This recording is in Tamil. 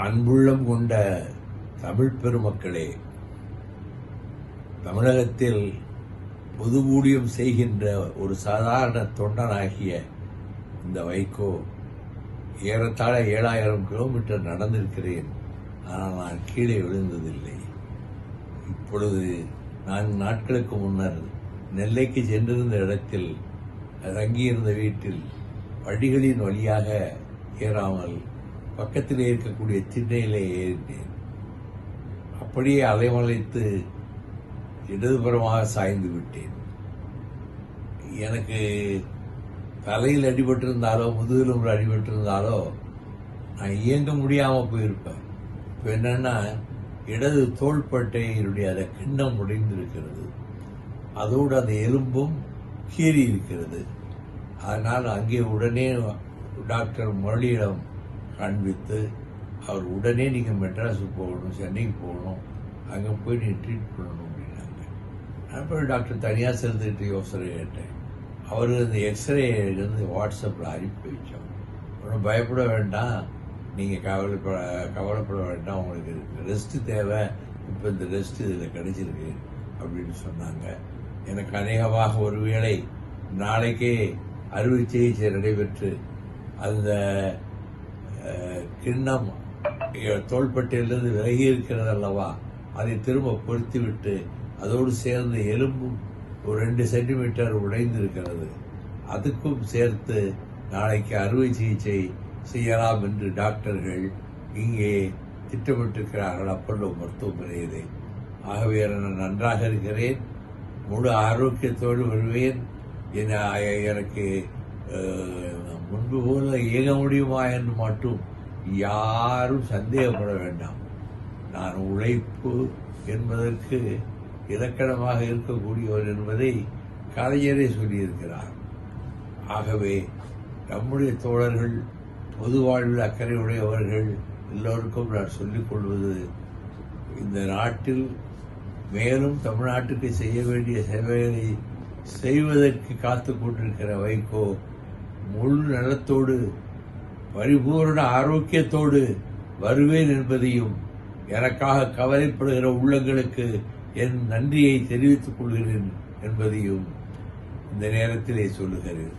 அன்புள்ளம் கொண்ட தமிழ் பெருமக்களே, தமிழகத்தில் பொது ஊழியம் செய்கின்ற ஒரு சாதாரண தொண்டனாகிய இந்த வைகோ ஏறத்தாழ 7000 கிலோமீட்டர் நடந்திருக்கிறேன். ஆனால் நான் கீழே விழுந்ததில்லை. இப்பொழுது 4 நாட்களுக்கு முன்னர் நெல்லைக்கு சென்றிருந்த இடத்தில் தங்கியிருந்த வீட்டில் வழிகளின் வழியாக ஏறாமல் பக்கத்திலே இருக்கக்கூடிய திண்ணையிலே ஏறினேன். அப்படியே அலைமலைத்து இடதுபுறமாக சாய்ந்து விட்டேன். எனக்கு தலையில் அடிபட்டிருந்தாலோ முதுகிலும் அடிபட்டிருந்தாலோ நான் இயங்க முடியாமல் போயிருப்பேன். இப்போ என்னன்னா, இடது தோள்பட்டையினுடைய அந்த கிண்ணம் உடைந்திருக்கிறது, அதோடு அந்த எலும்பும் கீறி இருக்கிறது. அதனால் அங்கே உடனே டாக்டர் முரளியிடம் காண்பித்து அவர் உடனே நீங்கள் மெட்ராஸுக்கு போகணும், சென்னைக்கு போகணும், அங்கே போய் நீ ட்ரீட் பண்ணணும் அப்படின்னாங்க. நான் போய் டாக்டர் தனியாக சேர்ந்துக்கிட்டு யோசனை கேட்டேன். அவர் இந்த எக்ஸ்ரே இருந்து வாட்ஸ்அப்பில் அனுப்பி வச்சோம். ஒன்றும் பயப்பட வேண்டாம், நீங்கள் கவலைப்பட வேண்டாம், உங்களுக்கு ரெஸ்ட்டு தேவை, இப்போ இந்த ரெஸ்ட் இதில் கிடைச்சிருக்கு அப்படின்னு சொன்னாங்க. எனக்கு அநேகமாக ஒருவேளை நாளைக்கே அறுவை சிகிச்சை நடைபெற்று அந்த கிண்ணம் தோள்பட்டையிலிருந்து விலகி இருக்கிறது அல்லவா, அதை திரும்ப பொருத்திவிட்டு அதோடு சேர்ந்து எலும்பும் ஒரு 2 சென்டிமீட்டர் உடைந்திருக்கிறது, அதுக்கும் சேர்த்து நாளைக்கு அறுவை சிகிச்சை செய்யலாம் என்று டாக்டர்கள் இங்கே திட்டமிட்டிருக்கிறார்கள் அப்பல்லோ மருத்துவமனையிலே. ஆகவே நான் நன்றாக இருக்கிறேன், முழு ஆரோக்கியத்தோடு வருவேன். எனக்கு முன்பு போல இயங்க முடியுமா என்று மட்டும் யாரும் சந்தேகப்பட வேண்டாம். நான் உழைப்பு என்பதற்கு இலக்கணமாக இருக்கக்கூடியவர் என்பதை கலைஞரே சொல்லியிருக்கிறார். ஆகவே நம்முடைய தோழர்கள், பொது வாழ்வில் அக்கறை உடையவர்கள் எல்லோருக்கும் நான் சொல்லிக் கொள்வது, இந்த நாட்டில் மேலும் தமிழ்நாட்டுக்கு செய்ய வேண்டிய சேவைகளை செய்வதற்கு காத்துக் கொண்டிருக்கிற வைகோ முழு நலத்தோடு பரிபூர்ண ஆரோக்கியத்தோடு வருவேன் என்பதையும், எனக்காக கவலைப்படுகிற உள்ளங்களுக்கு என் நன்றியை தெரிவித்துக் கொள்கிறேன் என்பதையும் இந்த நேரத்திலே சொல்லுகிறேன்.